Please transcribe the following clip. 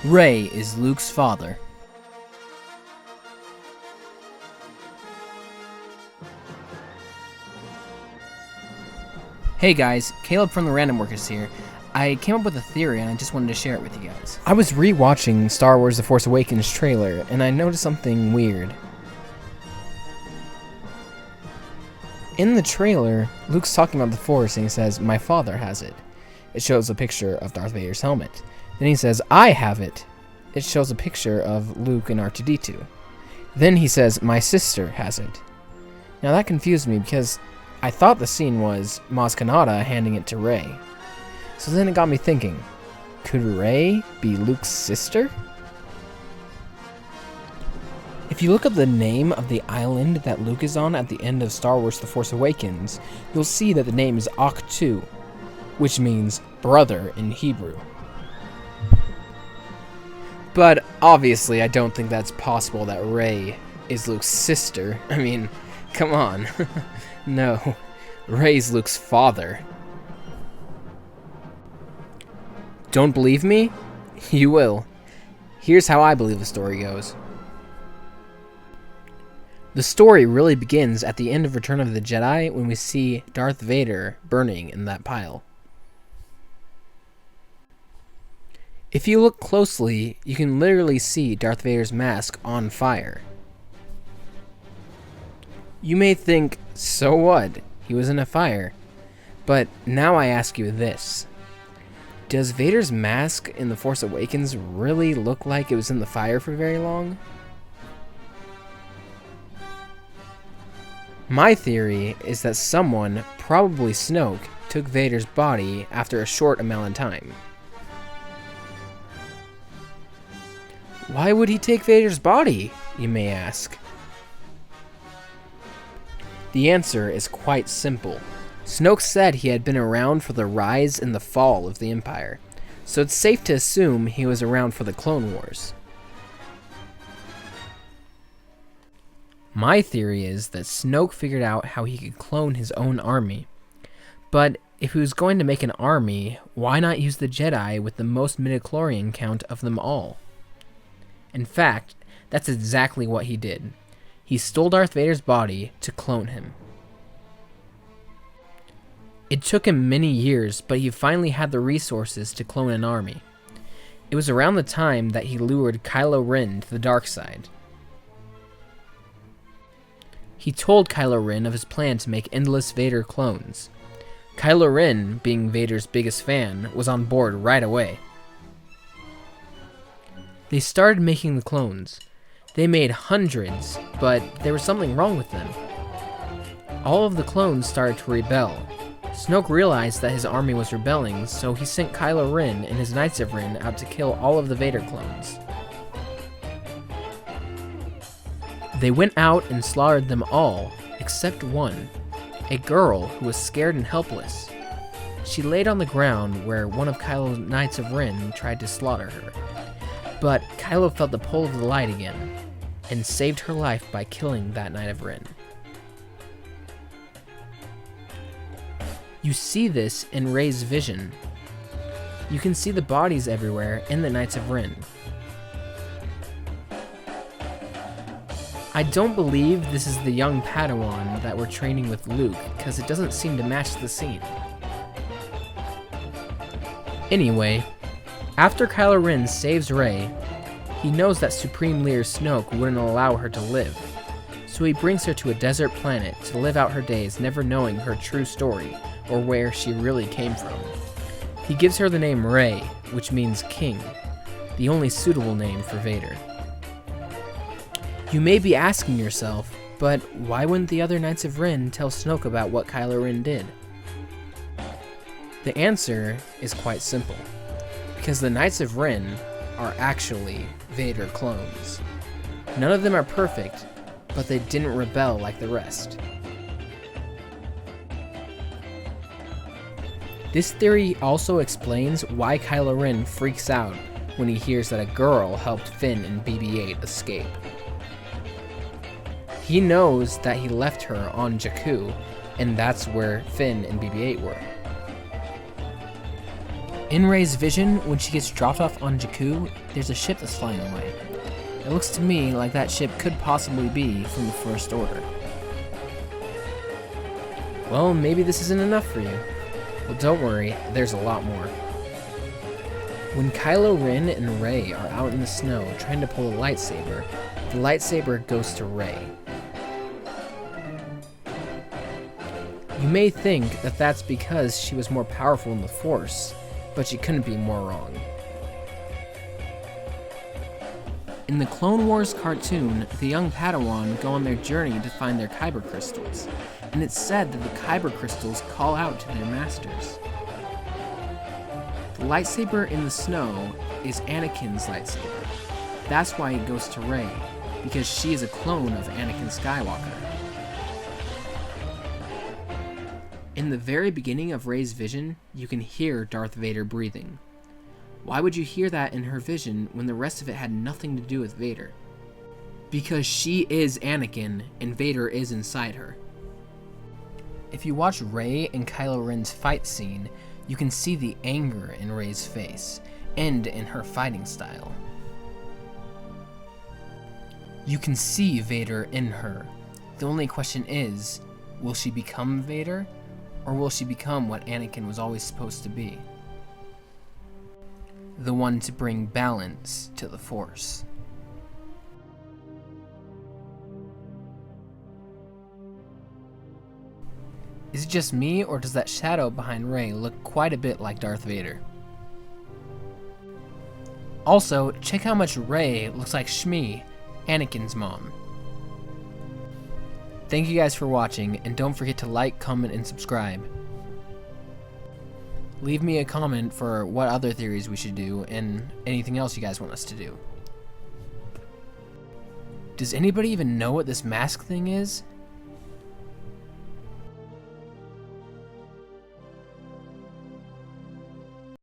Rey is Luke's father. Hey guys, Caleb from the Random Workers here. I came up with a theory and I just wanted to share it with you guys. I was rewatching Star Wars The Force Awakens trailer and I noticed something weird. In the trailer, Luke's talking about the Force and he says, "My father has it." It shows a picture of Darth Vader's helmet. Then he says, "I have it." It shows a picture of Luke and R2-D2. Then he says, "My sister has it." Now that confused me because I thought the scene was Maz Kanata handing it to Rey. So then it got me thinking, could Rey be Luke's sister? If you look up the name of the island that Luke is on at the end of Star Wars The Force Awakens, you'll see that the name is Ahch-To, which means brother in Hebrew. But obviously I don't think that's possible that Rey is Luke's sister. I mean, come on. No, Rey's Luke's father. Don't believe me? You will. Here's how I believe the story goes. The story really begins at the end of Return of the Jedi when we see Darth Vader burning in that pile. If you look closely, you can literally see Darth Vader's mask on fire. You may think, so what? He was in a fire. But now I ask you this. Does Vader's mask in The Force Awakens really look like it was in the fire for very long? My theory is that someone, probably Snoke, took Vader's body after a short amount of time. Why would he take Vader's body, you may ask? The answer is quite simple. Snoke said he had been around for the rise and the fall of the Empire, so it's safe to assume he was around for the Clone Wars. My theory is that Snoke figured out how he could clone his own army. But if he was going to make an army, why not use the Jedi with the most midichlorian count of them all? In fact, that's exactly what he did. He stole Darth Vader's body to clone him. It took him many years, but he finally had the resources to clone an army. It was around the time that he lured Kylo Ren to the dark side. He told Kylo Ren of his plan to make endless Vader clones. Kylo Ren, being Vader's biggest fan, was on board right away. They started making the clones. They made hundreds, but there was something wrong with them. All of the clones started to rebel. Snoke realized that his army was rebelling, so he sent Kylo Ren and his Knights of Ren out to kill all of the Vader clones. They went out and slaughtered them all, except one, a girl who was scared and helpless. She laid on the ground where one of Kylo's Knights of Ren tried to slaughter her. But Kylo felt the pull of the light again, and saved her life by killing that Knight of Ren. You see this in Rey's vision. You can see the bodies everywhere in the Knights of Ren. I don't believe this is the young Padawan that we're training with Luke, because it doesn't seem to match the scene. Anyway, after Kylo Ren saves Rey, he knows that Supreme Leader Snoke wouldn't allow her to live, so he brings her to a desert planet to live out her days never knowing her true story or where she really came from. He gives her the name Rey, which means king, the only suitable name for Vader. You may be asking yourself, but why wouldn't the other Knights of Ren tell Snoke about what Kylo Ren did? The answer is quite simple, because the Knights of Ren are actually Vader clones. None of them are perfect, but they didn't rebel like the rest. This theory also explains why Kylo Ren freaks out when he hears that a girl helped Finn and BB-8 escape. He knows that he left her on Jakku, and that's where Finn and BB-8 were. In Rey's vision, when she gets dropped off on Jakku, there's a ship that's flying away. It looks to me like that ship could possibly be from the First Order. Well, maybe this isn't enough for you. Well, don't worry, there's a lot more. When Kylo Ren and Rey are out in the snow trying to pull the lightsaber goes to Rey. You may think that that's because she was more powerful in the Force, but you couldn't be more wrong. In the Clone Wars cartoon, the young Padawan go on their journey to find their Kyber crystals, and it's said that the Kyber crystals call out to their masters. The lightsaber in the snow is Anakin's lightsaber. That's why it goes to Rey, because she is a clone of Anakin Skywalker. In the very beginning of Rey's vision, you can hear Darth Vader breathing. Why would you hear that in her vision when the rest of it had nothing to do with Vader? Because she is Anakin, and Vader is inside her. If you watch Rey and Kylo Ren's fight scene, you can see the anger in Rey's face, and in her fighting style. You can see Vader in her. The only question is, will she become Vader, or will she become what Anakin was always supposed to be? The one to bring balance to the Force. Is it just me, or does that shadow behind Rey look quite a bit like Darth Vader? Also, check how much Rey looks like Shmi, Anakin's mom. Thank you guys for watching, and don't forget to like, comment, and subscribe. Leave me a comment for what other theories we should do, and anything else you guys want us to do. Does anybody even know what this mask thing is?